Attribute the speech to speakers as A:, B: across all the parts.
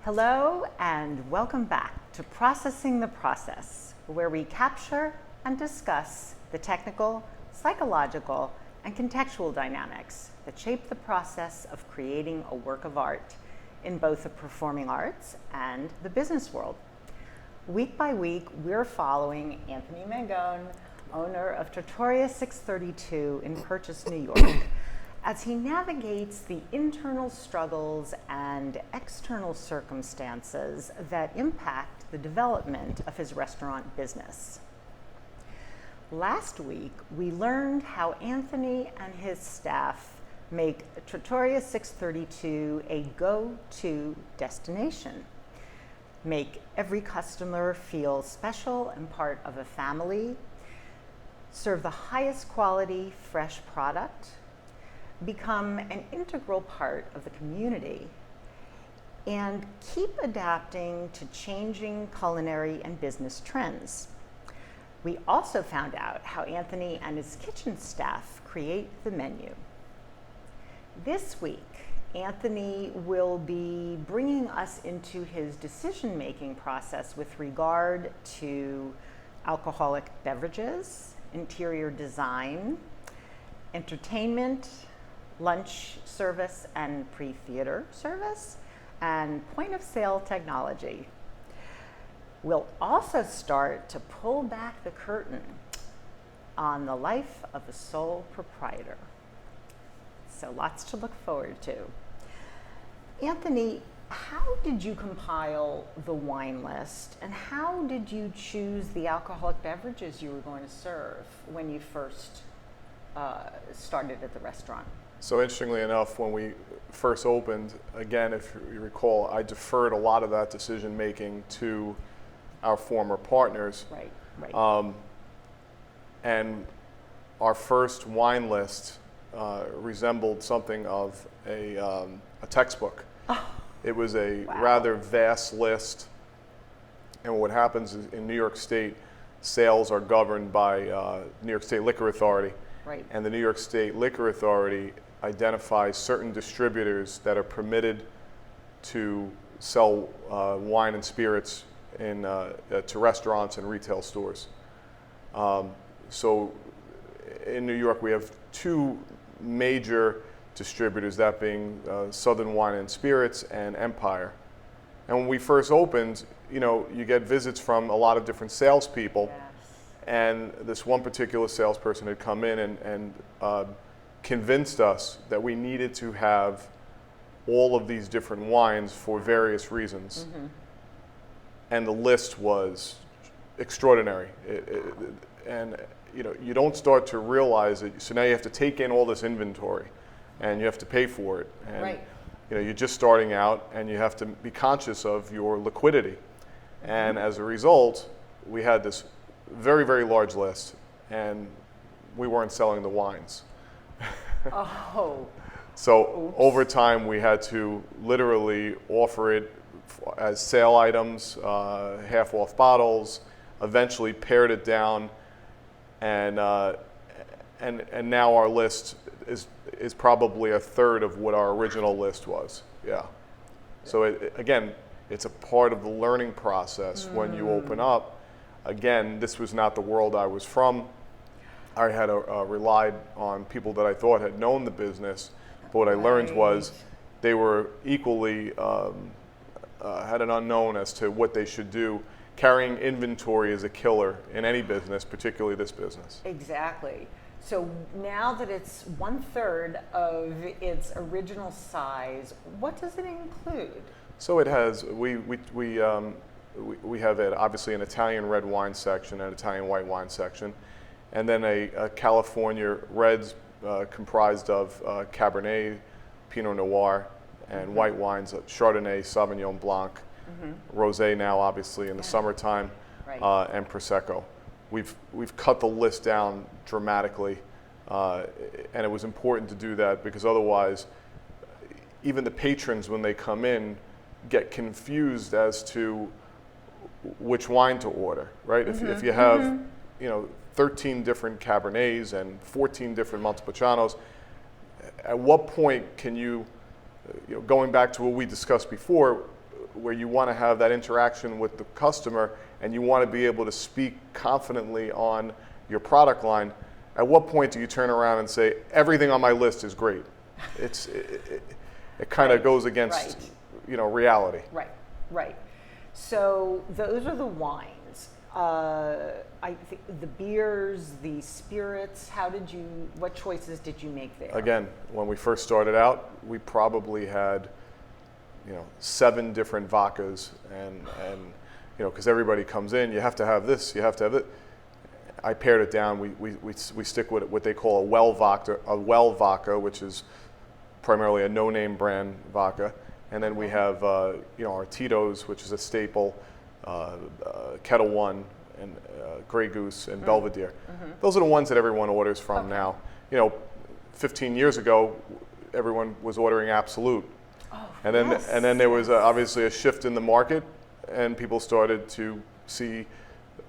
A: Hello and welcome back to Processing the Process, where we capture and discuss the technical, psychological, and contextual dynamics that shape the process of creating a work of art in both the performing arts and the business world. Week by week, we're following Anthony Mangone, owner of Trattoria 632 in Purchase, New York, as he navigates the internal struggles and external circumstances that impact the development of his restaurant business. Last week, we learned how Anthony and his staff make Trattoria 632 a go-to destination, make every customer feel special and part of a family, serve the highest quality fresh product, become an integral part of the community, and keep adapting to changing culinary and business trends. We also found out how Anthony and his kitchen staff create the menu. This week, Anthony will be bringing us into his decision-making process with regard to alcoholic beverages, interior design, entertainment, lunch service and pre-theater service, and point-of-sale technology. We'll also start to pull back the curtain on the life of a sole proprietor. So lots to look forward to. Anthony, how did you compile the wine list, and how did you choose the alcoholic beverages you were going to serve when you first started at the restaurant?
B: So interestingly enough, when we first opened, again, if you recall, I deferred a lot of that decision making to our former partners.
A: Right.
B: And our first wine list resembled something of a textbook.
A: Oh,
B: it was a
A: wow.
B: rather vast list. And what happens is in New York State, sales are governed by New York State Liquor Authority.
A: Right.
B: And the New York State Liquor Authority identifies certain distributors that are permitted to sell wine and spirits to restaurants and retail stores. So in New York, we have two major distributors, that being Southern Wine and Spirits and Empire. And when we first opened, you get visits from a lot of different salespeople.
A: Yes.
B: And this one particular salesperson had come in and convinced us that we needed to have all of these different wines for various reasons.
A: Mm-hmm.
B: And the list was extraordinary. And you don't start to realize it. So now you have to take in all this inventory and you have to pay for it. And
A: Right.
B: You're just starting out and you have to be conscious of your liquidity. Mm-hmm. And as a result, we had this very, very large list, and we weren't selling the wines.
A: Oh.
B: So
A: Oops.
B: over time, we had to literally offer it as sale items, half off bottles, eventually pared it down, and now our list is probably a third of what our original list was. Yeah. So again, it's a part of the learning process when you open up. Again, this was not the world I was from. I had relied on people that I thought had known the business, but what I learned was they were equally had an unknown as to what they should do. Carrying inventory is a killer in any business, particularly this business.
A: Exactly. So now that it's 1/3 of its original size, what does it include?
B: So it has, we have obviously an Italian red wine section and an Italian white wine section, and then a California reds comprised of Cabernet, Pinot Noir, and white wines, Chardonnay, Sauvignon Blanc, Rosé now obviously in the summertime,
A: Right.
B: and Prosecco. We've cut the list down dramatically, and it was important to do that because otherwise, even the patrons when they come in get confused as to which wine to order, right? If you have, 13 different Cabernets and 14 different Montepulcianos, at what point can you, going back to what we discussed before, where you want to have that interaction with the customer and you want to be able to speak confidently on your product line, at what point do you turn around and say, everything on my list is great? It kind of goes against reality.
A: Right. So those are the wines. I think the beers, the spirits. What choices did you make there?
B: Again, when we first started out, we probably had 7 different vodkas, and because everybody comes in, you have to have this, you have to have it. I pared it down. We stick with what they call a well vodka, which is primarily a no-name brand vodka, and then we have our Tito's, which is a staple, Kettle One, and Grey Goose, and Belvedere. Those are the ones that everyone orders from now. 15 years ago, everyone was ordering Absolute, and then there was obviously a shift in the market, and people started to see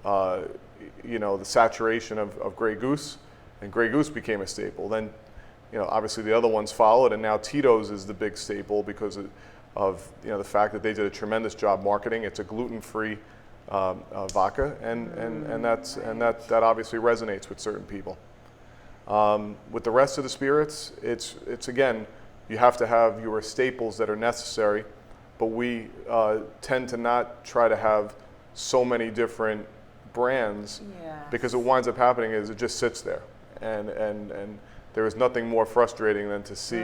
B: the saturation of Grey Goose, and Grey Goose became a staple. Then, obviously the other ones followed, and now Tito's is the big staple because of the fact that they did a tremendous job marketing. It's a gluten-free vodka, and that obviously resonates with certain people. With the rest of the spirits, it's again, you have to have your staples that are necessary, but we tend to not try to have so many different brands, because what winds up happening is it just sits there, and there is nothing more frustrating than to see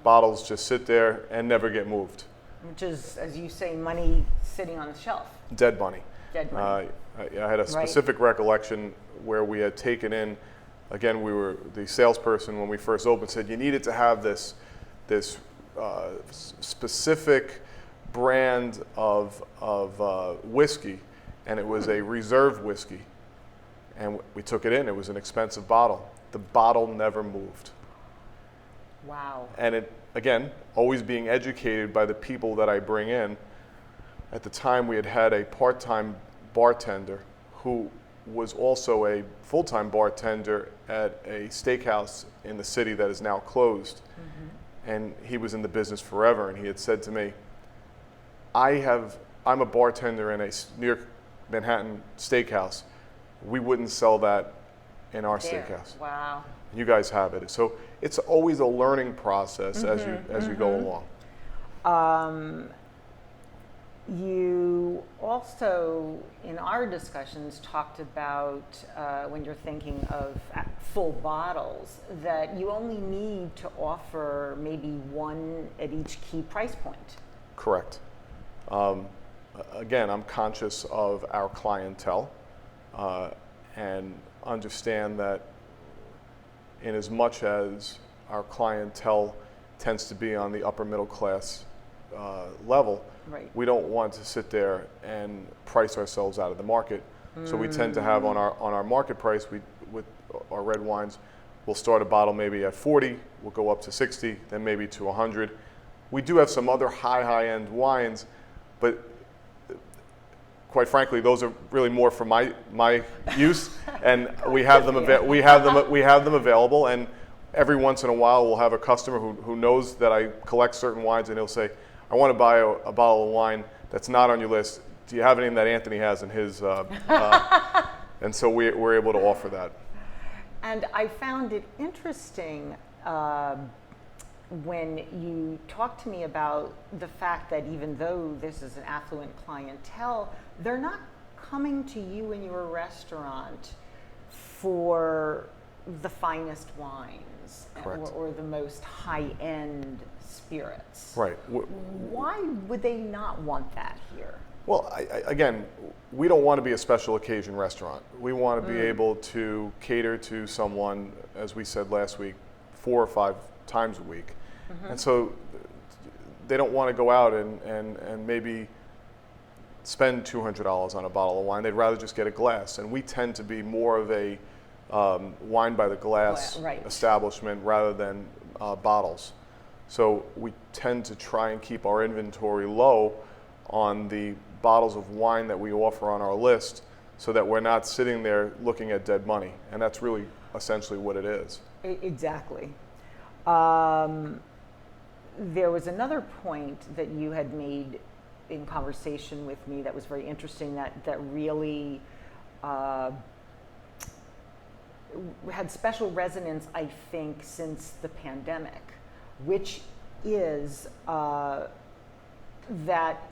B: bottles just sit there and never get moved.
A: Which is, as you say, money sitting on the shelf.
B: Dead money.
A: Dead money.
B: I had a specific recollection where we had taken in, again, the salesperson when we first opened said you needed to have this specific brand of whiskey, and it was a reserve whiskey, and we took it in. It was an expensive bottle. The bottle never moved.
A: Wow.
B: And it, again, always being educated by the people that I bring in. At the time, we had a part-time bartender who was also a full-time bartender at a steakhouse in the city that is now closed. And he was in the business forever, and he had said to me, I'm a bartender in a New York, Manhattan steakhouse. We wouldn't sell that in our steakhouse.
A: Wow.
B: You guys have it. So it's always a learning process as you go along.
A: You also, in our discussions, talked about when you're thinking of full bottles, that you only need to offer maybe one at each key price point.
B: Correct. Again, I'm conscious of our clientele and understand that in as much as our clientele tends to be on the upper middle class level, we don't want to sit there and price ourselves out of the market. So we tend to have on our market price, with our red wines, we'll start a bottle maybe at 40, we'll go up to 60, then maybe to 100. We do have some other high-end wines, but quite frankly, those are really more for my use, and we have them available. And every once in a while, we'll have a customer who knows that I collect certain wines, and he'll say, "I want to buy a bottle of wine that's not on your list. Do you have anything that Anthony has in his?" And so we're able to offer that.
A: And I found it interesting when you talked to me about the fact that even though this is an affluent clientele, they're not coming to you in your restaurant for the finest wines or the most high-end spirits.
B: Right.
A: Why would they not want that here?
B: Well, again, we don't want to be a special occasion restaurant. We want to be able to cater to someone, as we said last week, 4 or 5 times a week. And so they don't want to go out and maybe spend $200 on a bottle of wine. They'd rather just get a glass. And we tend to be more of a wine by the glass establishment rather than bottles. So we tend to try and keep our inventory low on the bottles of wine that we offer on our list, so that we're not sitting there looking at dead money. And that's really essentially what it is.
A: Exactly. There was another point that you had made in conversation with me that was very interesting, that really had special resonance, I think, since the pandemic, which is that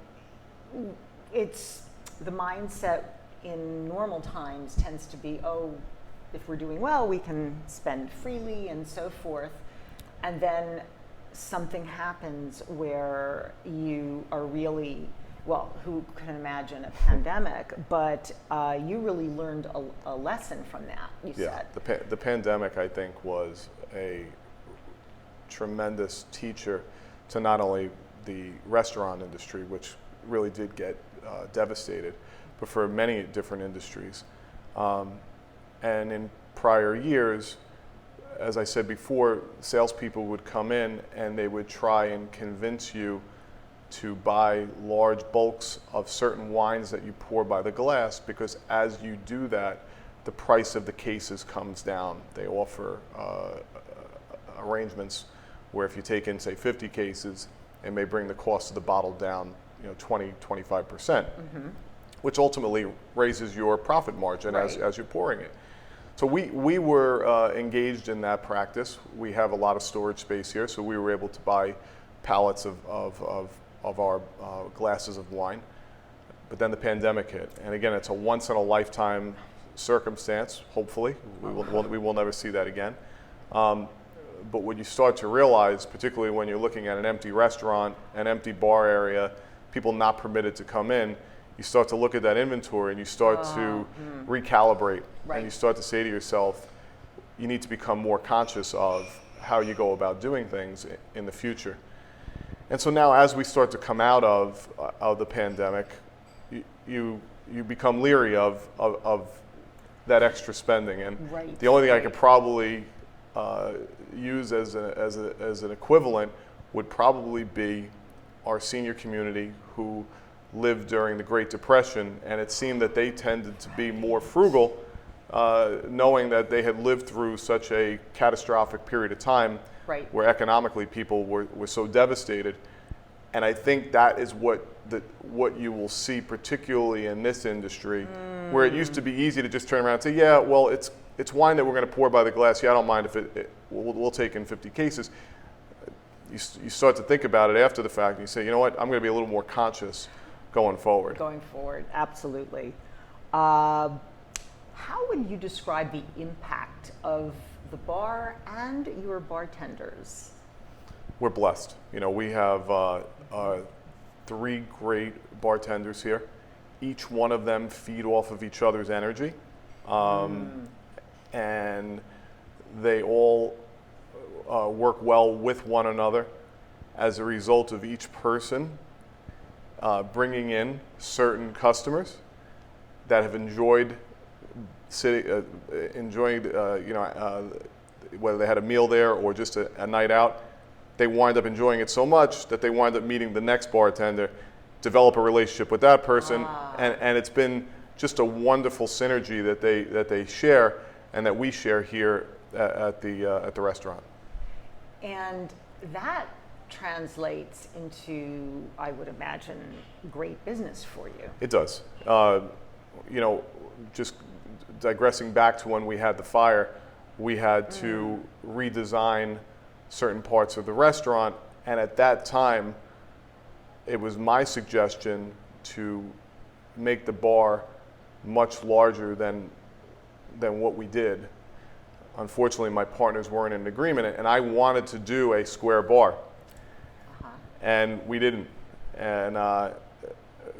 A: it's the mindset in normal times tends to be, oh, if we're doing well, we can spend freely and so forth. And then something happens where you are really, well, who can imagine a pandemic, but you really learned a lesson from that, you said.
B: The pandemic, I think, was a tremendous teacher to not only the restaurant industry, which really did get devastated, but for many different industries. And in prior years, as I said before, salespeople would come in and they would try and convince you to buy large bulks of certain wines that you pour by the glass, because as you do that, the price of the cases comes down. They offer arrangements where if you take in, say, 50 cases, it may bring the cost of the bottle down 20, 25%, which ultimately raises your profit margin as you're pouring it. So we were engaged in that practice. We have a lot of storage space here, so we were able to buy pallets of our glasses of wine. But then the pandemic hit, and again, it's a once in a lifetime circumstance. Hopefully, we will never see that again. But what you start to realize, particularly when you're looking at an empty restaurant, an empty bar area, people not permitted to come in, you start to look at that inventory and you start to recalibrate. And you start to say to yourself, you need to become more conscious of how you go about doing things in the future. And so now as we start to come out of the pandemic, you become leery of that extra spending. And the only thing I could probably use as an equivalent would probably be our senior community who lived during the Great Depression, and it seemed that they tended to be more frugal, knowing that they had lived through such a catastrophic period of time where economically people were so devastated. And I think that is what you will see, particularly in this industry, where it used to be easy to just turn around and say, yeah, well, it's wine that we're going to pour by the glass. Yeah, I don't mind if we'll take in 50 cases. You start to think about it after the fact, and you say, you know what, I'm going to be a little more conscious going forward.
A: Going forward, absolutely. How would you describe the impact of the bar and your bartenders?
B: We're blessed. We have 3 great bartenders here. Each one of them feed off of each other's energy. And they all work well with one another as a result of each person bringing in certain customers that have enjoyed whether they had a meal there or just a night out. They wind up enjoying it so much that they wind up meeting the next bartender, develop a relationship with that person, and it's been just a wonderful synergy that they share and that we share here at the restaurant. And
A: that translates into, I would imagine, great business for you.
B: It does. Just digressing back to when we had the fire, we had to redesign certain parts of the restaurant, and at that time, it was my suggestion to make the bar much larger than what we did. Unfortunately, my partners weren't in agreement, and I wanted to do a square bar, and we didn't. And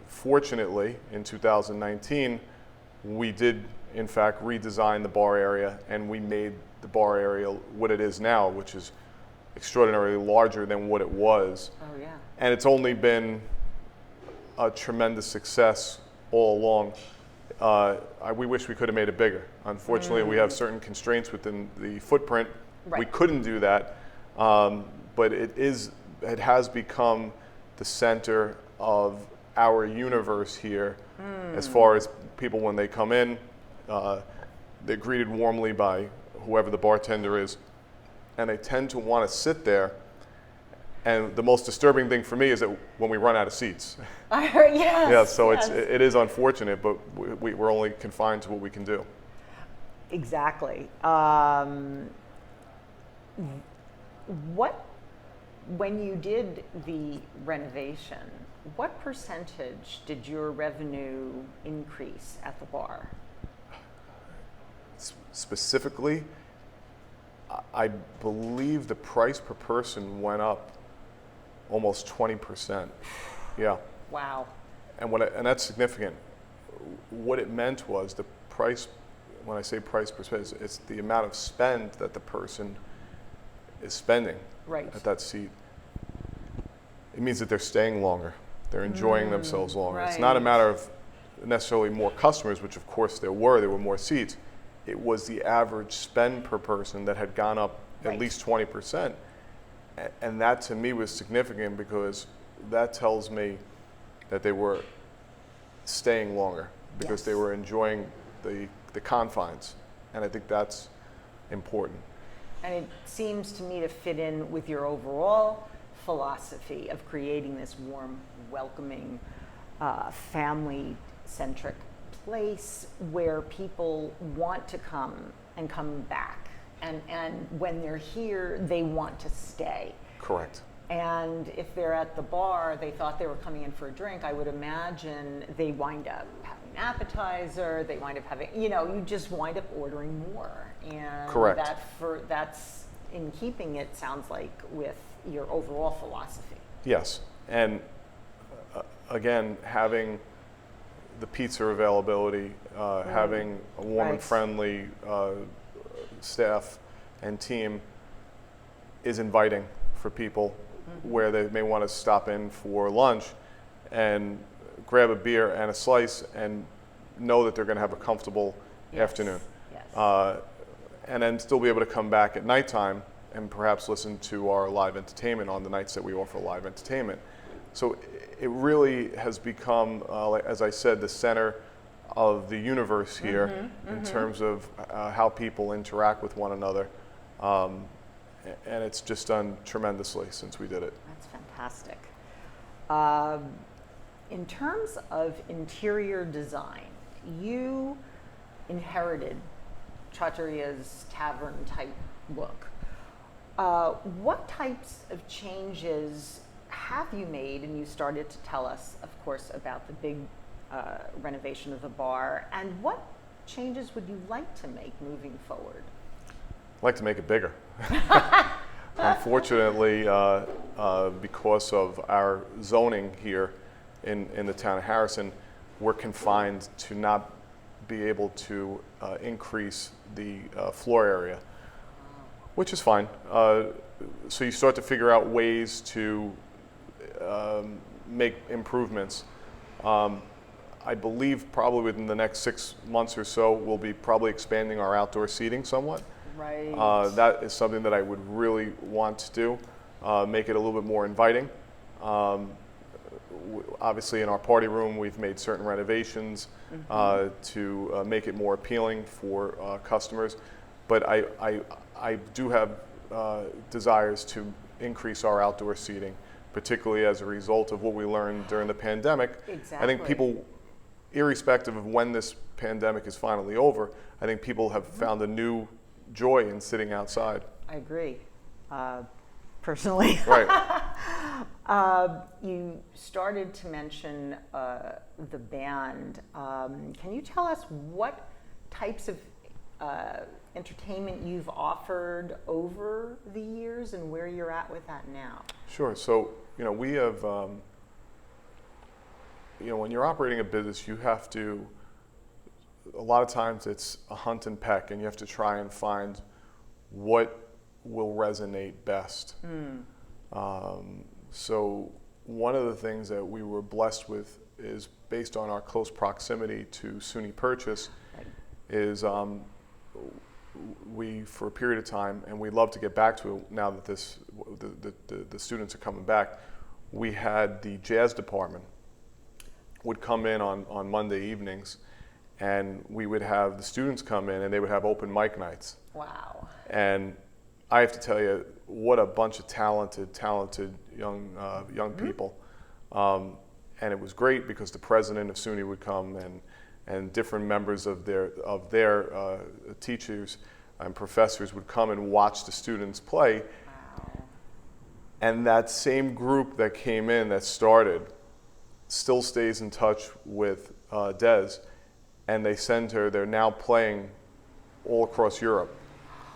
B: fortunately, in 2019, we did, in fact, redesign the bar area, and we made the bar area what it is now, which is extraordinarily larger than what it was.
A: Oh, yeah.
B: And it's only been a tremendous success all along. We wish we could have made it bigger. Unfortunately, we have certain constraints within the footprint. We couldn't do that, but it has become the center of our universe here. As far as people, when they come in, they're greeted warmly by whoever the bartender is, and they tend to want to sit there And the most disturbing thing for me is that when we run out of seats.
A: I heard, yes.
B: Yeah, so
A: yes.
B: it is unfortunate, but we're only confined to what we can do.
A: Exactly. When you did the renovation, what percentage did your revenue increase at the bar?
B: Specifically, I believe the price per person went up almost 20%. Yeah.
A: Wow.
B: And that's significant. What it meant was the price, when I say price per person, it's the amount of spend that the person is spending at that seat. It means that they're staying longer. They're enjoying themselves longer.
A: Right.
B: It's not a matter of necessarily more customers, which of course there were more seats. It was the average spend per person that had gone up at least 20%. And that to me was significant because that tells me that they were staying longer because they were enjoying the confines. And I think that's important.
A: And it seems to me to fit in with your overall philosophy of creating this warm, welcoming, family-centric place where people want to come and come back. And when they're here, they want to stay.
B: Correct.
A: And if they're at the bar, they thought they were coming in for a drink, I would imagine they wind up having an appetizer, they wind up having, you just wind up ordering more. And
B: correct.
A: That's in keeping, it sounds like, with your overall philosophy.
B: Yes. And again, having the pizza availability, having a warm and friendly staff and team is inviting for people where they may want to stop in for lunch and grab a beer and a slice and know that they're going to have a comfortable afternoon.
A: Yes.
B: And then still be able to come back at nighttime and perhaps listen to our live entertainment on the nights that we offer live entertainment. So it really has become, as I said, the center of the universe here in terms of how people interact with one another. And it's just done tremendously since we did it.
A: That's fantastic. In terms of interior design, you inherited Trattoria's tavern type look. What types of changes have you made? And you started to tell us, of course, about the big renovation of the bar. And what changes would you like to make moving forward?
B: I'd like to make it bigger. Unfortunately, because of our zoning here in the town of Harrison, we're confined to not be able to increase the floor area, which is fine. So you start to figure out ways to make improvements. I believe probably within the next 6 months or so, we'll be probably expanding our outdoor seating somewhat.
A: Right.
B: That is something that I would really want to do, make it a little bit more inviting. Obviously in our party room, we've made certain renovations to make it more appealing for customers. But I do have desires to increase our outdoor seating, particularly as a result of what we learned during the pandemic.
A: Exactly.
B: I think people, irrespective of when this pandemic is finally over, I think people have found a new joy in sitting outside.
A: I agree, personally.
B: Right.
A: You started to mention the band. Can you tell us what types of entertainment you've offered over the years and where you're at with that now?
B: Sure. So, we have, when you're operating a business, you have to, a lot of times it's a hunt and peck, and you have to try and find what will resonate best. So one of the things that we were blessed with is based on our close proximity to SUNY Purchase, is we, for a period of time, and we'd love to get back to it now that the students are coming back, we had the jazz department would come in on Monday evenings, and we would have the students come in and they would have open mic nights.
A: Wow.
B: And I have to tell you, what a bunch of talented young people. And it was great because the president of SUNY would come, and different members of their teachers and professors would come and watch the students play.
A: Wow.
B: And that same group that came in, that started, still stays in touch with Des, and they're now playing all across Europe.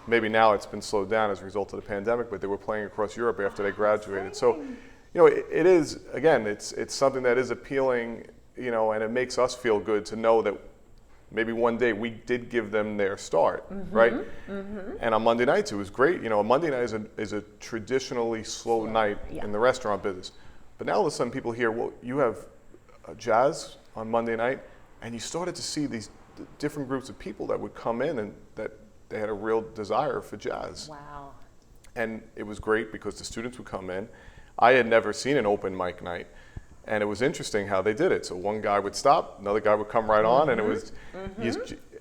B: Maybe now it's been slowed down as a result of the pandemic, but they were playing across Europe after they graduated. So, it is, again, it's something that is appealing, and it makes us feel good to know that maybe one day we did give them their start, right? And on Monday nights, it was great. A Monday night is a traditionally slow night in the restaurant business. But now all of a sudden people hear, well, you have jazz on Monday night, and you started to see these different groups of people that would come in and that they had a real desire for jazz.
A: Wow.
B: And it was great because the students would come in. I had never seen an open mic night, and it was interesting how they did it. So one guy would stop, another guy would come right on, and it was,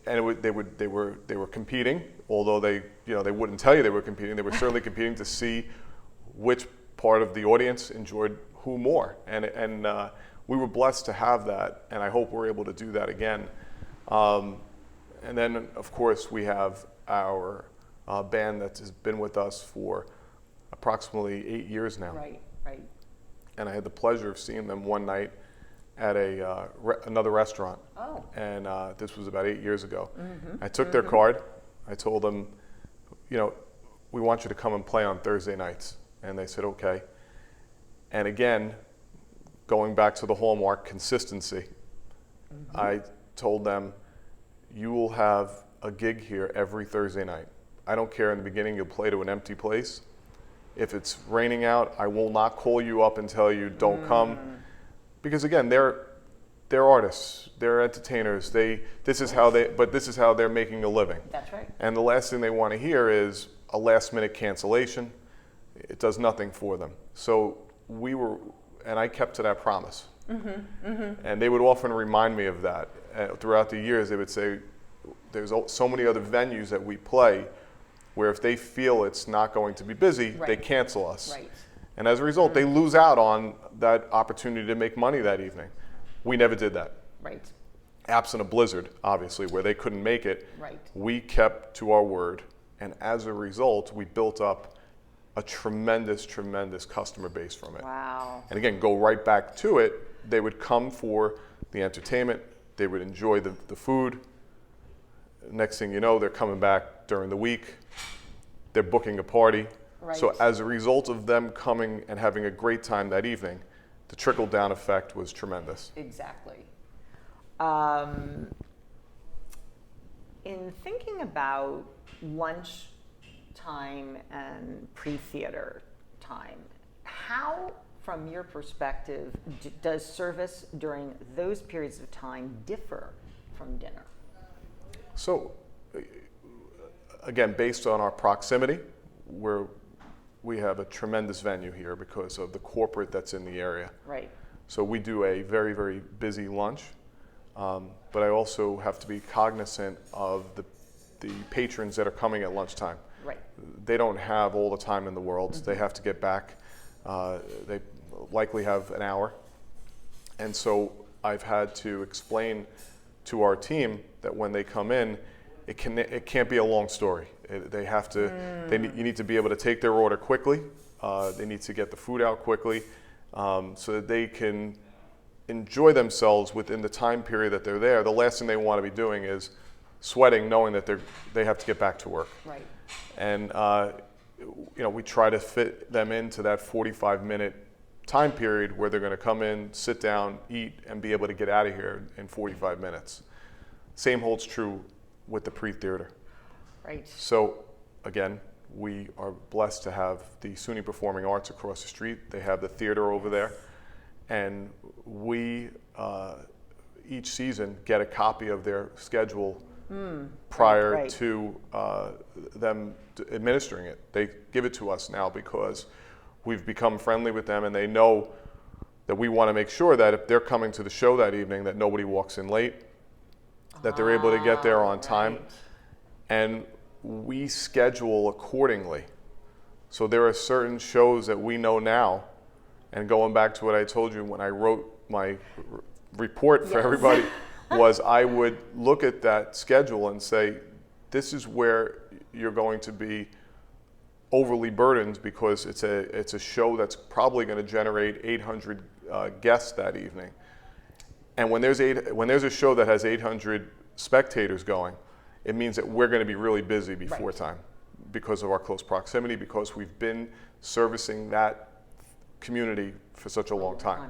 B: they were competing. Although they wouldn't tell you they were competing. They were certainly competing to see which part of the audience enjoyed who more. And we were blessed to have that, and I hope we're able to do that again. And then, of course, we have our band that has been with us for approximately 8 years now.
A: Right.
B: And I had the pleasure of seeing them one night at another restaurant.
A: Oh.
B: And this was about 8 years ago. I took their card. I told them, we want you to come and play on Thursday nights. And they said, okay. And again, going back to the hallmark, consistency. I told them, you will have a gig here every Thursday night. I don't care in the beginning, you'll play to an empty place. If it's raining out, I will not call you up and tell you don't come. Because again, they're artists, they're entertainers. This is how they're making a living.
A: That's right.
B: And the last thing they want to hear is a last minute cancellation. It does nothing for them. So and I kept to that promise. And they would often remind me of that. Throughout the years, they would say, there's so many other venues that we play where if they feel it's not going to be busy, they cancel us.
A: Right.
B: And as a result, they lose out on that opportunity to make money that evening. We never did that.
A: Right.
B: Absent a blizzard, obviously, where they couldn't make it,
A: Right.
B: we kept to our word. And as a result, we built up a tremendous customer base from it.
A: Wow.
B: And again, go right back to it. They would come for the entertainment. They would enjoy the food. Next thing you know, they're coming back during the week. They're booking a party.
A: Right.
B: So as a result of them coming and having a great time that evening, the trickle-down effect was tremendous.
A: Exactly. In thinking about lunch time and pre-theater time, how, from your perspective, does service during those periods of time differ from dinner?
B: So, again, based on our proximity, we have a tremendous venue here because of the corporate that's in the area.
A: Right.
B: So we do a very, very busy lunch, but I also have to be cognizant of the patrons that are coming at lunchtime.
A: Right.
B: They don't have all the time in the world. They have to get back. They likely have an hour. And so I've had to explain to our team that when they come in, it can't be a long story. They have to. You need to be able to take their order quickly. They need to get the food out quickly, so that they can enjoy themselves within the time period that they're there. The last thing they want to be doing is sweating, knowing that they have to get back to work.
A: Right.
B: And we try to fit them into that 45-minute time period where they're going to come in, sit down, eat, and be able to get out of here in 45 minutes. Same holds true with the pre-theater.
A: Right.
B: So, again, we are blessed to have the SUNY Performing Arts across the street. They have the theater over there. And we, each season, get a copy of their schedule prior to them administering it. They give it to us now because we've become friendly with them, and they know that we want to make sure that if they're coming to the show that evening, that nobody walks in late, that they're able to get there on time.
A: Right.
B: And we schedule accordingly. So there are certain shows that we know now, and going back to what I told you when I wrote my report for everybody, was I would look at that schedule and say, this is where you're going to be overly burdened because it's a show that's probably going to generate 800 guests that evening. And when there's a show that has 800 spectators going, it means that we're going to be really busy before time because of our close proximity, because we've been servicing that community for such a long time.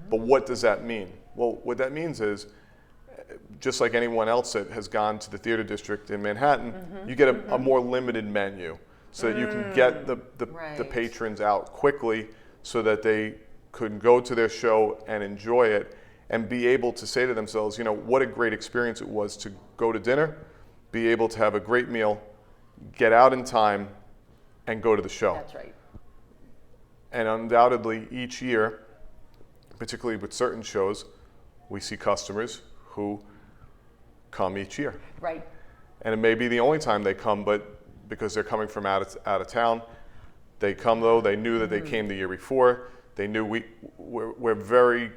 B: But what does that mean? Well, what that means is, just like anyone else that has gone to the theater district in Manhattan, you get a more limited menu so that you can get the patrons out quickly so that they could go to their show and enjoy it and be able to say to themselves, you know, what a great experience it was to go to dinner, be able to have a great meal, get out in time, and go to the show.
A: That's right.
B: And undoubtedly, each year, particularly with certain shows, we see customers who come each year.
A: Right.
B: And it may be the only time they come, but because they're coming from out of town, they come though. They knew that they came the year before. They knew we're very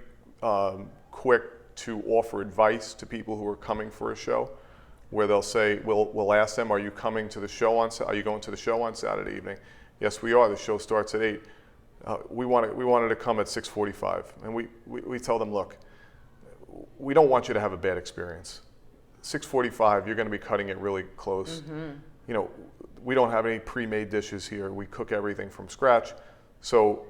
B: quick to offer advice to people who are coming for a show, where they'll say, we'll ask them, are you coming to the show are you going to the show on Saturday evening? Yes, we are. The show starts at 8. We wanted to come at 6:45, and we tell them, look, we don't want you to have a bad experience. 6:45, you're going to be cutting it really close. You know, we don't have any pre-made dishes here. We cook everything from scratch, so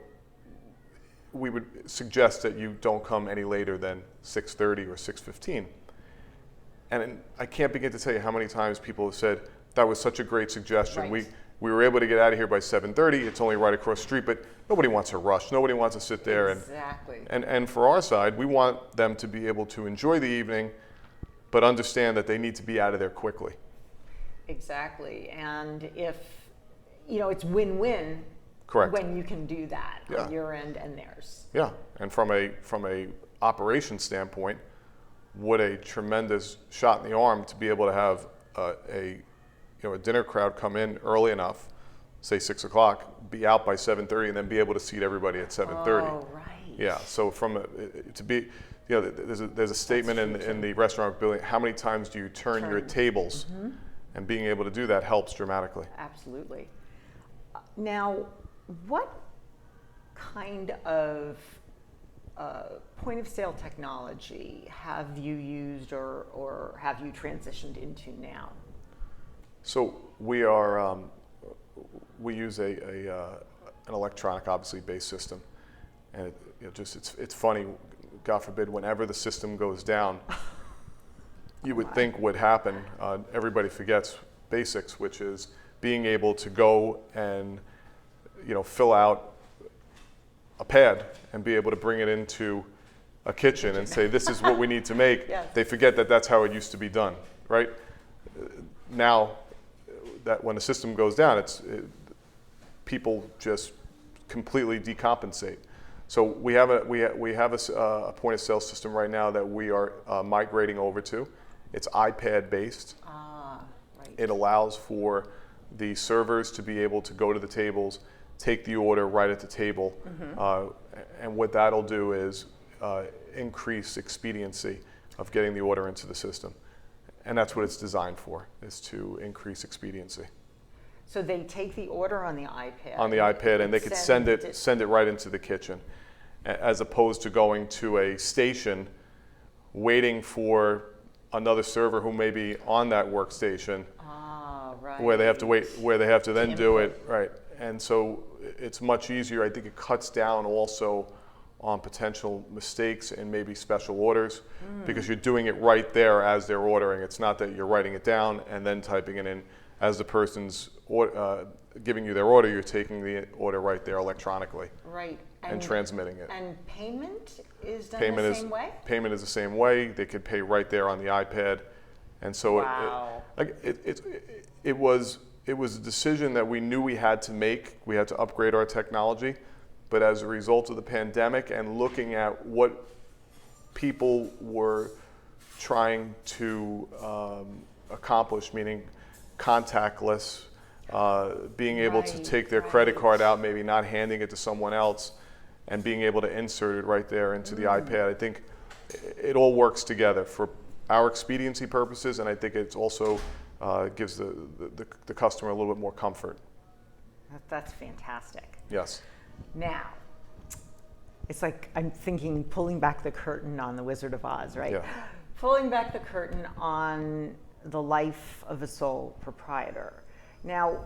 B: we would suggest that you don't come any later than 6:30 or 6:15. And I can't begin to tell you how many times people have said, that was such a great suggestion.
A: Right.
B: We were able to get out of here by 7:30. It's only right across the street, but nobody wants to rush. Nobody wants to sit there.
A: Exactly.
B: And for our side, we want them to be able to enjoy the evening, but understand that they need to be out of there quickly.
A: Exactly. And if, you know, it's win-win.
B: Correct.
A: When you can do that on your end and theirs.
B: Yeah, and from a operation standpoint, what a tremendous shot in the arm to be able to have a dinner crowd come in early enough, say 6 o'clock, be out by 7:30, and then be able to seat everybody at 7:30.
A: Oh, right.
B: Yeah. So there's a statement in the restaurant building. How many times do you turn your tables? And being able to do that helps dramatically.
A: Absolutely. Now, what kind of point of sale technology have you used or have you transitioned into now?
B: So we use an electronic, obviously based system, and it's funny. God forbid, whenever the system goes down, you would think would happen. Everybody forgets basics, which is being able to go and fill out a pad and be able to bring it into a kitchen and say, this is what we need to make.
A: Yes.
B: They forget that that's how it used to be done, right? Now, that when the system goes down, people just completely decompensate. So we have a point of sale system right now that we are migrating over to. It's iPad based.
A: Right.
B: It allows for the servers to be able to go to the tables, take the order right at the table, and what that'll do is increase expediency of getting the order into the system. And that's what it's designed for, is to increase expediency.
A: So they take the order on the iPad.
B: On the iPad, and they could send it right into the kitchen, as opposed to going to a station, waiting for another server who may be on that workstation,
A: Right.
B: where they have to wait, where they have to then do it, right? And so it's much easier. I think it cuts down also on potential mistakes and maybe special orders, because you're doing it right there as they're ordering. It's not that you're writing it down and then typing it in as the person's giving you their order. You're taking the order right there electronically,
A: right,
B: and transmitting it.
A: And payment is done the same way?
B: Payment is the same way. They could pay right there on the iPad, and so it was a decision that we knew we had to make. We had to upgrade our technology. But as a result of the pandemic and looking at what people were trying to accomplish, meaning contactless, being able to take their credit card out, maybe not handing it to someone else, and being able to insert it right there into the iPad. I think it all works together for our expediency purposes, and I think it's also gives the customer a little bit more comfort.
A: That's fantastic.
B: Yes.
A: Now, it's like I'm thinking pulling back the curtain on The Wizard of Oz, right?
B: Yeah.
A: Pulling back the curtain on the life of a sole proprietor. Now,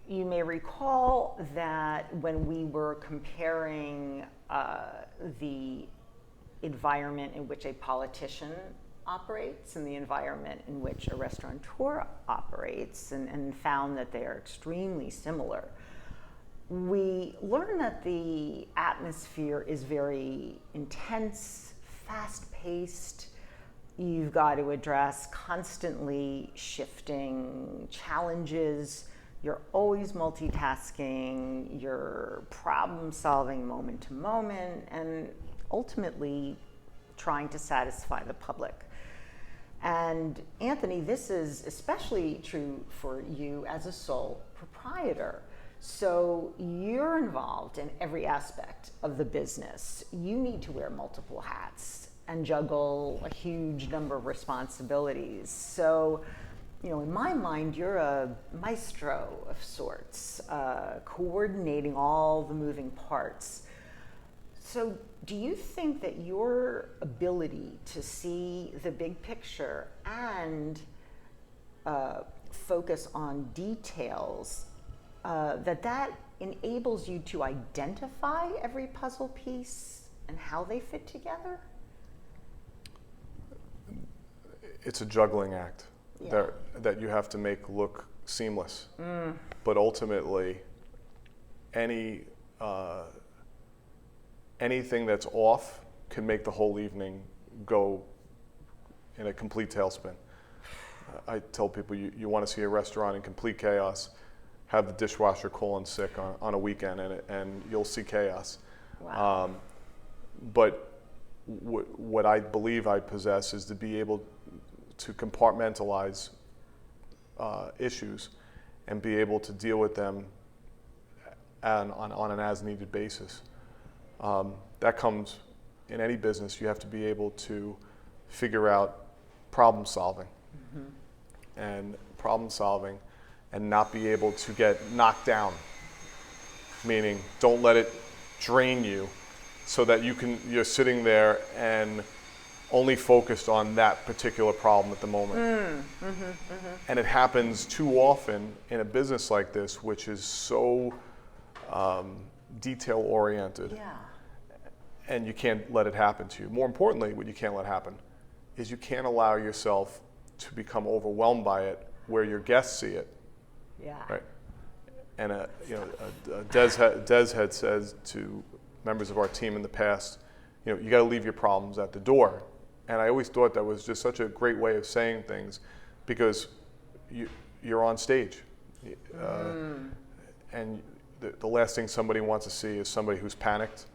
A: you may recall that when we were comparing the environment in which a politician operates and the environment in which a restaurateur operates, and found that they are extremely similar, we learned that the atmosphere is very intense, fast-paced. You've got to address constantly shifting challenges. You're always multitasking. You're problem-solving moment to moment, and ultimately trying to satisfy the public. And Anthony, this is especially true for you as a sole proprietor. So you're involved in every aspect of the business. You need to wear multiple hats and juggle a huge number of responsibilities. So, in my mind, you're a maestro of sorts, coordinating all the moving parts. So do you think that your ability to see the big picture and focus on details, that enables you to identify every puzzle piece and how they fit together?
B: It's a juggling act that you have to make look seamless. But ultimately, anything that's off can make the whole evening go in a complete tailspin. I tell people, you want to see a restaurant in complete chaos, have the dishwasher call in sick on a weekend, and you'll see chaos.
A: Wow.
B: But what I believe I possess is to be able to compartmentalize issues and be able to deal with them on an as-needed basis. That comes in any business. You have to be able to figure out problem solving and not be able to get knocked down, meaning don't let it drain you so that you're sitting there and only focused on that particular problem at the moment. And it happens too often in a business like this, which is so detail oriented.
A: Yeah.
B: And you can't let it happen to you. More importantly, what you can't let happen is you can't allow yourself to become overwhelmed by it where your guests see it.
A: Yeah.
B: Right. And Des had said to members of our team in the past, you got to leave your problems at the door. And I always thought that was just such a great way of saying things, because you're on stage, and the last thing somebody wants to see is somebody who's panicked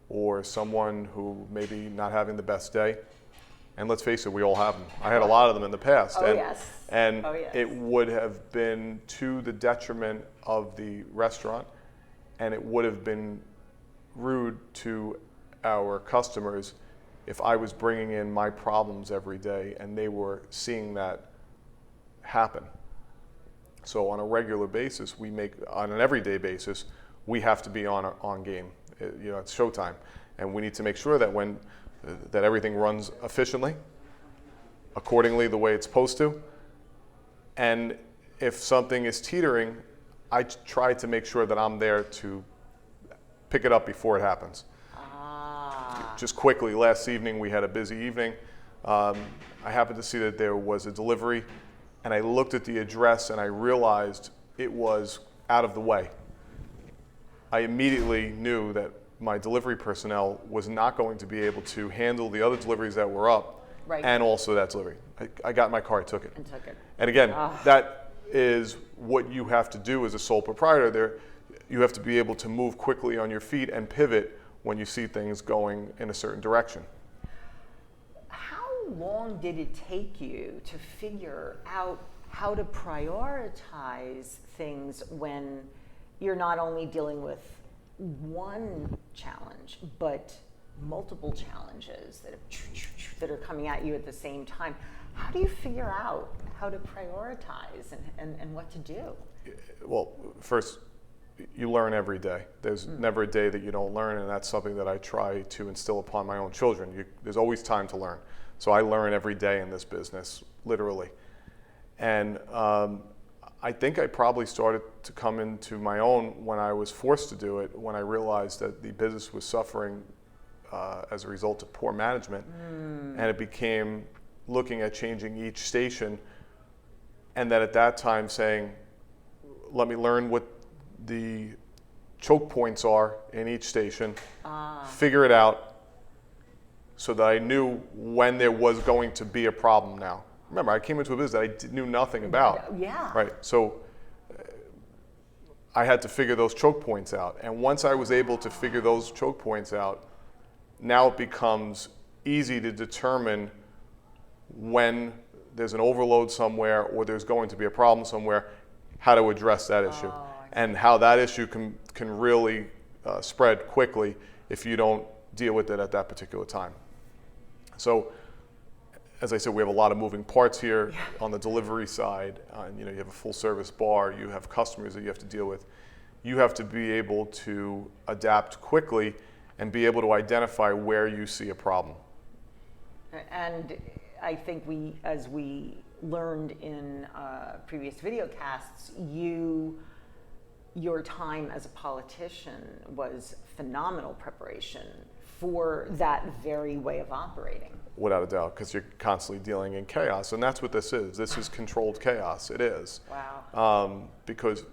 B: or someone who maybe not having the best day. And let's face it, we all have them. I had a lot of them in the past. And it would have been to the detriment of the restaurant, and it would have been rude to our customers if I was bringing in my problems every day and they were seeing that happen. So on a regular basis, on an everyday basis, we have to be on game. It's showtime, and we need to make sure that that everything runs efficiently, accordingly the way it's supposed to. And if something is teetering, I try to make sure that I'm there to pick it up before it happens. Just quickly, last evening we had a busy evening. I happened to see that there was a delivery, and I looked at the address and I realized it was out of the way. I immediately knew that my delivery personnel was not going to be able to handle the other deliveries that were up, and also that delivery. I got in my car, I took it. And again, that is what you have to do as a sole proprietor. There, you have to be able to move quickly on your feet and pivot when you see things going in a certain direction.
A: How long did it take you to figure out how to prioritize things when you're not only dealing with one challenge, but multiple challenges that are coming at you at the same time. How do you figure out how to prioritize and what to do?
B: Well, first, you learn every day. There's never a day that you don't learn, and that's something that I try to instill upon my own children. There's always time to learn. So I learn every day in this business, literally. And I think I probably started to come into my own when I was forced to do it, when I realized that the business was suffering as a result of poor management. And it became looking at changing each station, and then at that time saying, let me learn what the choke points are in each station, figure it out, so that I knew when there was going to be a problem now. Remember, I came into a business that I knew nothing about.
A: Yeah.
B: Right. So I had to figure those choke points out. And once I was able to figure those choke points out, now it becomes easy to determine when there's an overload somewhere or there's going to be a problem somewhere, how to address that issue. And how that issue can really spread quickly if you don't deal with it at that particular time. So, as I said, we have a lot of moving parts here on the delivery side. You know, you have a full service bar, you have customers that you have to deal with. You have to be able to adapt quickly and be able to identify where you see a problem.
A: And I think as we learned in previous videocasts, your time as a politician was phenomenal preparation for that very way of operating.
B: Without a doubt, because you're constantly dealing in chaos, and that's what this is. This is controlled chaos. It is.
A: Wow.
B: Because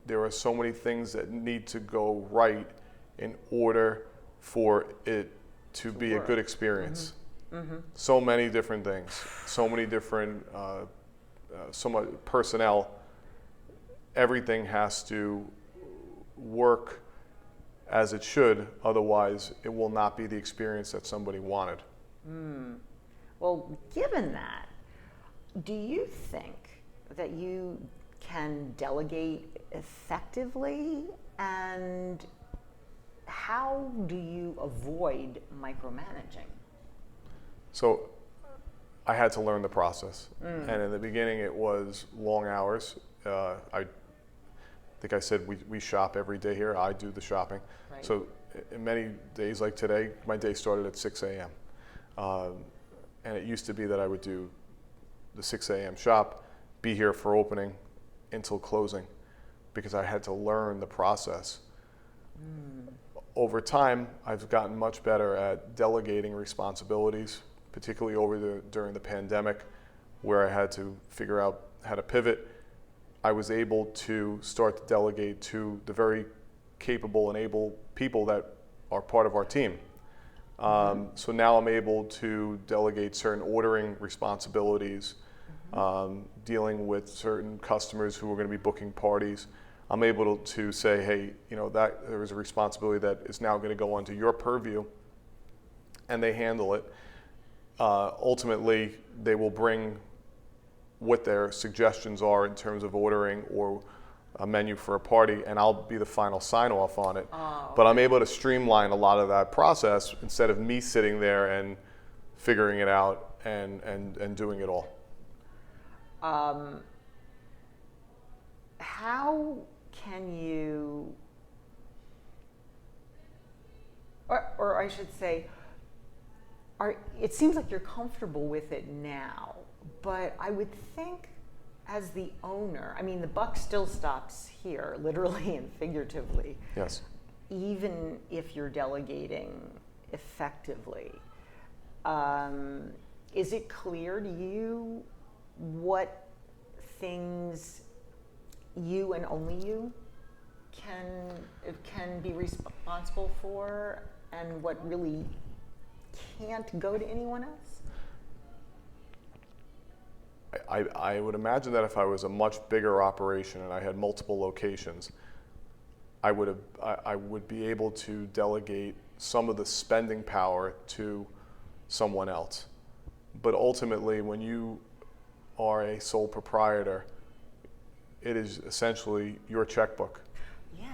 B: there are so many things that need to go right in order for it to be
A: work.
B: A good experience. So many different things, so many different, so much personnel. Everything has to work as it should, otherwise it will not be the experience that somebody wanted.
A: Well, given that, do you think that you can delegate effectively, and how do you avoid micromanaging?
B: So I had to learn the process. And in the beginning it was long hours. I think I said we shop every day here. I do the shopping.
A: Right.
B: So in many days like today, my day started at 6 a.m. And it used to be that I would do the 6 a.m. shop, be here for opening until closing, because I had to learn the process. Over time, I've gotten much better at delegating responsibilities, particularly during the pandemic, where I had to figure out how to pivot. I was able to start to delegate to the very capable and able people that are part of our team. So now I'm able to delegate certain ordering responsibilities, dealing with certain customers who are going to be booking parties. I'm able to say, hey, you know, that there is a responsibility that is now going to go onto your purview, and they handle it. Ultimately, they will bring what their suggestions are in terms of ordering or a menu for a party, and I'll be the final sign-off on it. But I'm able to streamline a lot of that process instead of me sitting there and figuring it out and doing it all.
A: How can you, or I should say, it seems like you're comfortable with it now, but I would think as the owner, I mean, the buck still stops here, literally and figuratively.
B: Yes.
A: Even if you're delegating effectively, is it clear to you what things you and only you can be responsible for, and what really can't go to anyone else?
B: I would imagine that if I was a much bigger operation and I had multiple locations, I would be able to delegate some of the spending power to someone else. But ultimately, when you are a sole proprietor, it is essentially your checkbook.
A: Yeah.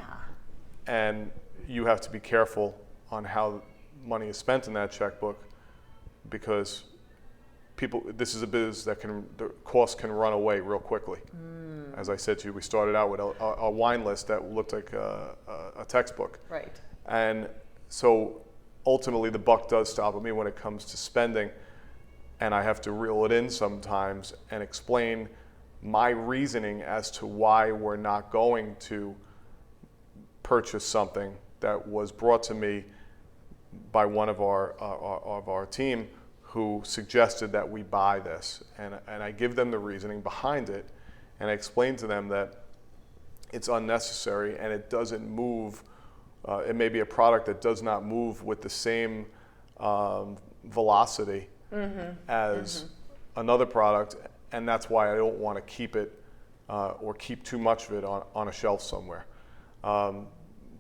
B: And you have to be careful on how money is spent in that checkbook, because this is a business that the costs can run away real quickly. As I said to you, we started out with a wine list that looked like a textbook.
A: Right.
B: And so ultimately the buck does stop with me when it comes to spending, and I have to reel it in sometimes and explain my reasoning as to why we're not going to purchase something that was brought to me by one of our team who suggested that we buy this. And I give them the reasoning behind it, and I explain to them that it's unnecessary and it doesn't move. It may be a product that does not move with the same velocity as another product, and that's why I don't want to keep it or keep too much of it on a shelf somewhere.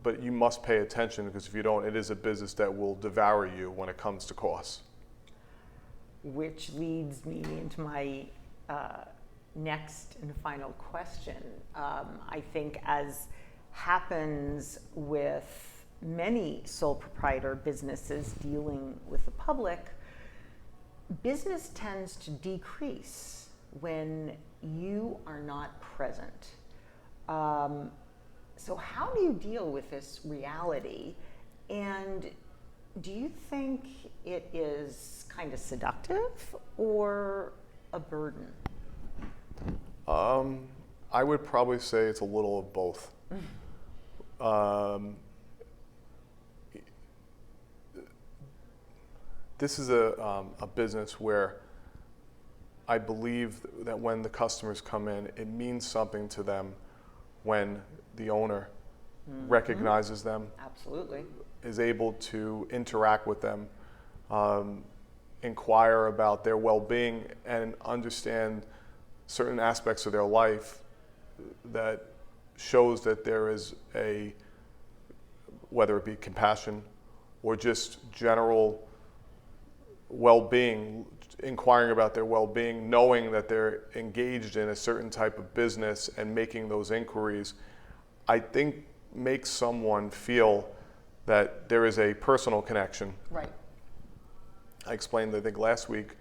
B: But you must pay attention, because if you don't, it is a business that will devour you when it comes to costs.
A: Which leads me into my next and final question. I think, as happens with many sole proprietor businesses dealing with the public, business tends to decrease when you are not present. So how do you deal with this reality? And do you think it is kind of seductive or a burden?
B: I would probably say it's a little of both. This is a business where I believe that when the customers come in, it means something to them when the owner recognizes them.
A: Absolutely.
B: Is able to interact with them, inquire about their well-being, and understand certain aspects of their life that shows that there is whether it be compassion or just general well-being, inquiring about their well-being, knowing that they're engaged in a certain type of business and making those inquiries, I think makes someone feel that there is a personal connection.
A: Right.
B: I explained, I think last week,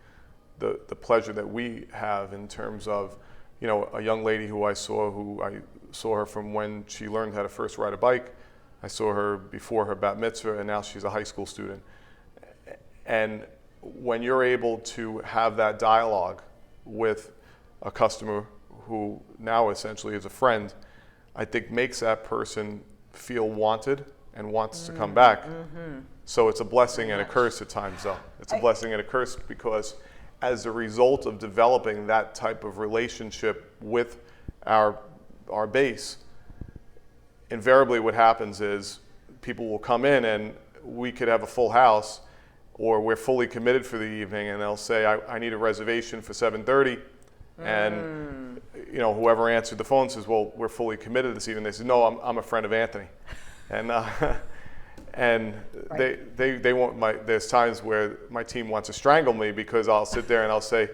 B: the pleasure that we have in terms of, a young lady who I saw her from when she learned how to first ride a bike. I saw her before her bat mitzvah, and now she's a high school student. And when you're able to have that dialogue with a customer who now essentially is a friend, I think makes that person feel wanted and wants to come back. So it's a blessing and a curse at times, though. It's a blessing and a curse, because as a result of developing that type of relationship with our base, invariably what happens is people will come in and we could have a full house, or we're fully committed for the evening, and they'll say, I need a reservation for 7:30. And whoever answered the phone says, well, we're fully committed this evening. They say, no, I'm a friend of Anthony. And right. they want there's times where my team wants to strangle me, because I'll sit there and I'll say,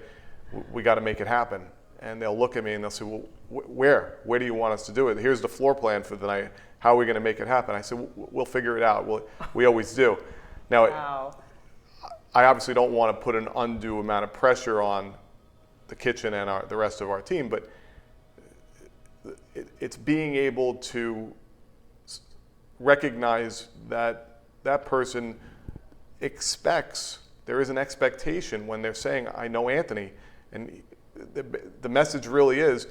B: we got to make it happen. And they'll look at me and they'll say, well, where do you want us to do it? Here's the floor plan for the night. How are we going to make it happen? I said, we'll figure it out. We always do. Now,
A: wow.
B: I obviously don't want to put an undue amount of pressure on the kitchen and the rest of our team, but it's being able to recognize that that person expects, there is an expectation when they're saying, I know Anthony. And the message really is,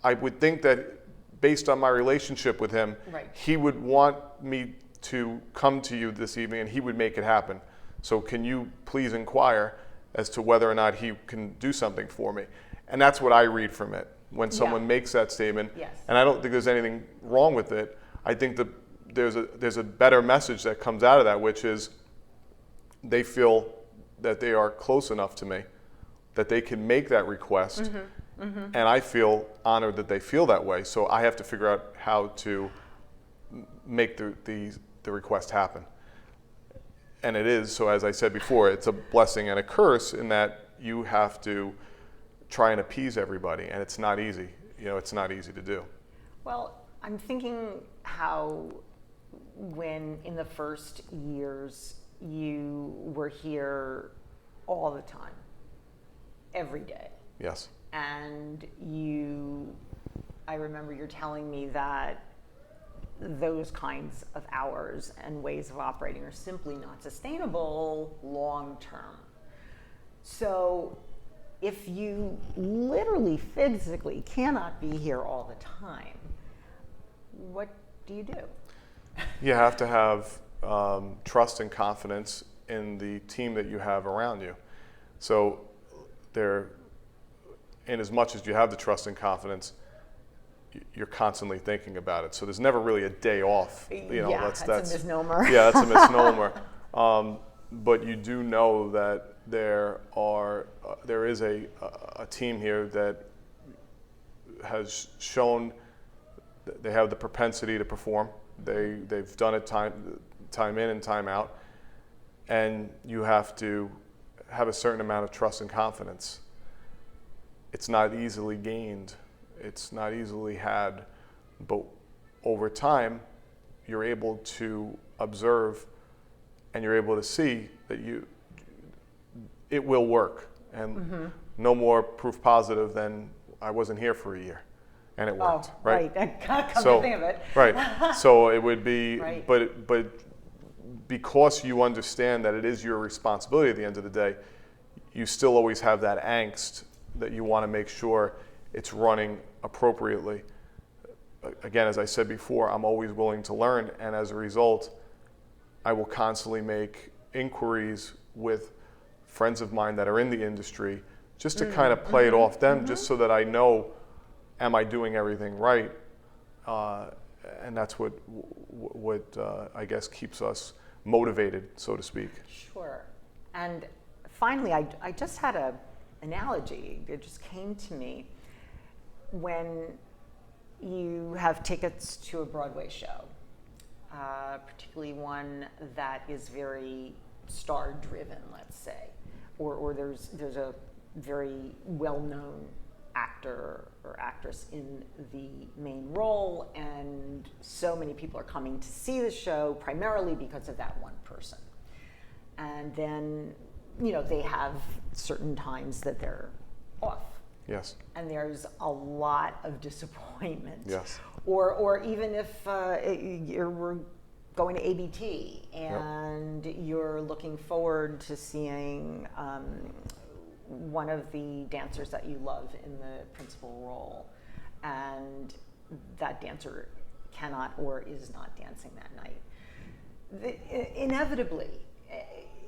B: I would think that based on my relationship with him,
A: right.
B: he would want me to come to you this evening and he would make it happen. So can you please inquire as to whether or not he can do something for me? And that's what I read from it when someone makes that statement.
A: Yes.
B: And I don't think there's anything wrong with it. I think that there's a better message that comes out of that, which is they feel that they are close enough to me that they can make that request. And I feel honored that they feel that way. So I have to figure out how to make the request happen. And it is, so as I said before, it's a blessing and a curse in that you have to try and appease everybody, and it's not easy. It's not easy to do.
A: Well, I'm thinking how when in the first years you were here all the time, every day.
B: Yes.
A: And I remember you're telling me that those kinds of hours and ways of operating are simply not sustainable long term. So if you literally physically cannot be here all the time, what do you do?
B: You have to have trust and confidence in the team that you have around you. So in as much as you have the trust and confidence, you're constantly thinking about it. So there's never really a day off.
A: That's a misnomer.
B: Yeah, that's a misnomer. But you do know that there is a team here that has shown that they have the propensity to perform. They've done it time in and time out, and you have to have a certain amount of trust and confidence. It's not easily gained. It's not easily had, but over time, you're able to observe and you're able to see that it will work. And no more proof positive than I wasn't here for a year, and it worked. Right.
A: Come to think of it.
B: Right. So it would be,
A: Right.
B: but because you understand that it is your responsibility at the end of the day, you still always have that angst that you want to make sure it's running appropriately. Again, as I said before, I'm always willing to learn, and as a result, I will constantly make inquiries with friends of mine that are in the industry just to kind of play it off them, just so that I know, am I doing everything right? And that's what I guess keeps us motivated, so to speak.
A: Sure. And finally, I just had an analogy. It just came to me. When you have tickets to a Broadway show, particularly one that is very star-driven, let's say, or there's a very well-known actor or actress in the main role, and so many people are coming to see the show primarily because of that one person. And then, they have certain times that they're off.
B: Yes.
A: And there's a lot of disappointment.
B: Yes.
A: Or even if you're going to ABT and you're looking forward to seeing one of the dancers that you love in the principal role, and that dancer cannot or is not dancing that night. Inevitably,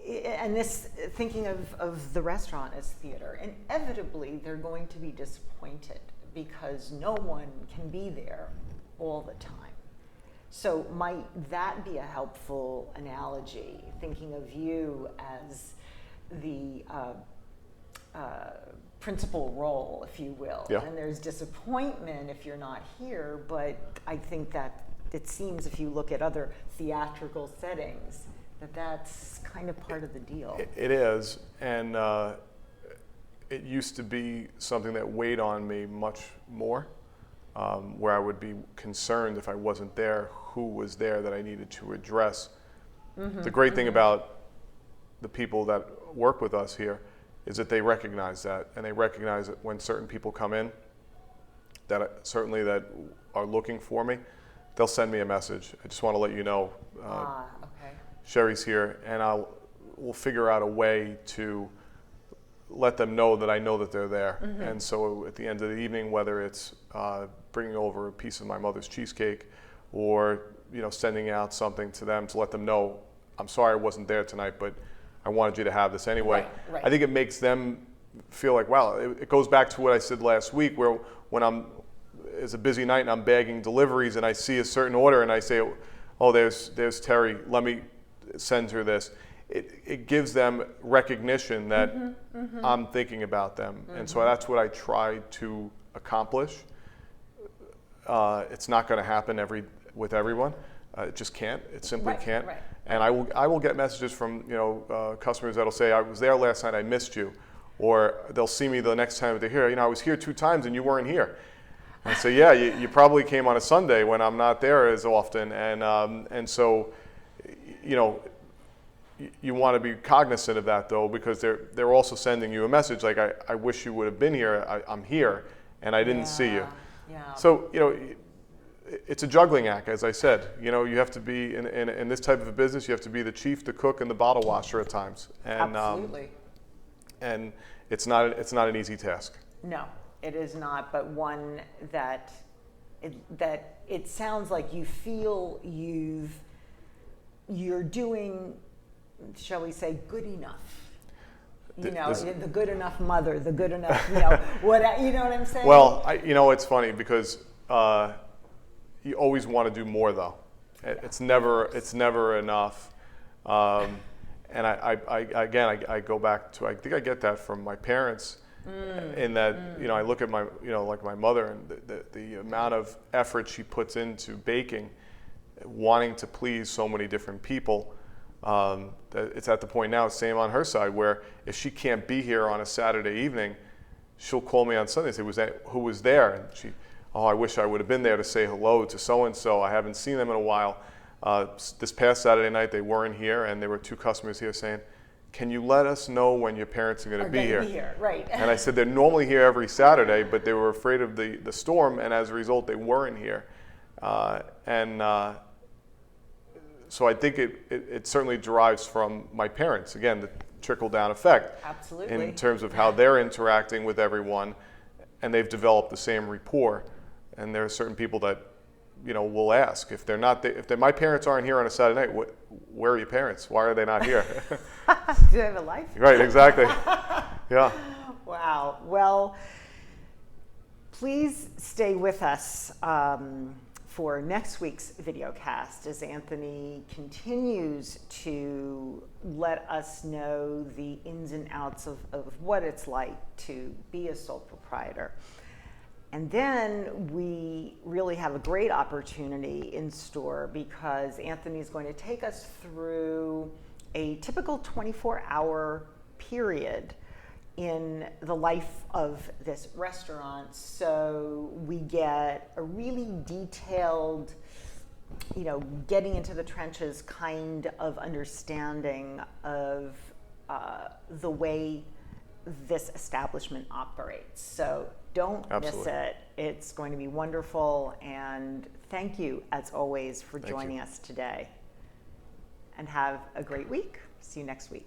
A: and this, thinking of the restaurant as theater, inevitably they're going to be disappointed because no one can be there all the time. So might that be a helpful analogy, thinking of you as the principal role, if you will?
B: Yeah.
A: And there's disappointment if you're not here, but I think that it seems, if you look at other theatrical settings, that's kind of part of the deal.
B: It is, and it used to be something that weighed on me much more, where I would be concerned if I wasn't there, who was there that I needed to address. The great thing about the people that work with us here is that they recognize that, and they recognize that when certain people come in that certainly that are looking for me, they'll send me a message. I just want to let you know,
A: Okay.
B: Sherri's here, and we'll figure out a way to let them know that I know that they're there. And so at the end of the evening, whether it's bringing over a piece of my mother's cheesecake, or sending out something to them to let them know, I'm sorry I wasn't there tonight, but I wanted you to have this anyway.
A: Right.
B: I think it makes them feel like, wow, it goes back to what I said last week, where when it's a busy night and I'm bagging deliveries and I see a certain order and I say, oh, there's Terry, let me send her this. It gives them recognition that I'm thinking about them. And so that's what I try to accomplish. It's not going to happen with everyone. It just can't. It simply can't.
A: Right.
B: And I will get messages from customers that'll say, I was there last night, I missed you. Or they'll see me the next time they're here. I was here 2 times and you weren't here. And I say, yeah, you probably came on a Sunday when I'm not there as often. And so, you want to be cognizant of that though, because they're also sending you a message like, I wish you would have been here. I'm here and I didn't see you.
A: Yeah.
B: So, it's a juggling act, as I said. You have to be in this type of a business. You have to be the chief, the cook, and the bottle washer at times. And,
A: Absolutely.
B: And it's not an easy task.
A: No, it is not. But one that it sounds like you feel you're doing, shall we say, good enough. The good enough mother, the good enough, what you know what I'm saying?
B: Well, it's funny because you always want to do more, though. It's never enough. And I go back to, I think I get that from my parents, in that I look at my like my mother and the amount of effort she puts into baking, wanting to please so many different people. It's at the point now, same on her side, where if she can't be here on a Saturday evening, she'll call me on Sunday and say, who was there? And she, I wish I would have been there to say hello to so-and-so. I haven't seen them in a while. This past Saturday night, they weren't here, and there were 2 customers here saying, can you let us know when your parents are going to be here? Right. And I said, they're normally here every Saturday, but they were afraid of the storm, and as a result, they weren't here. So I think it certainly derives from my parents. Again, the trickle-down effect.
A: Absolutely.
B: In terms of how they're interacting with everyone, and they've developed the same rapport. And there are certain people that, will ask if they're not if my parents aren't here on a Saturday night. Where are your parents? Why are they not here?
A: Do they have a life?
B: Right. Exactly. Yeah.
A: Wow. Well, please stay with us for next week's videocast as Anthony continues to let us know the ins and outs of what it's like to be a sole proprietor. And then we really have a great opportunity in store because Anthony is going to take us through a typical 24-hour period in the life of this restaurant. So we get a really detailed, getting into the trenches kind of understanding of the way this establishment operates. So don't miss it. It's going to be wonderful. And thank you, as always, for joining us today. And have a great week. See you next week.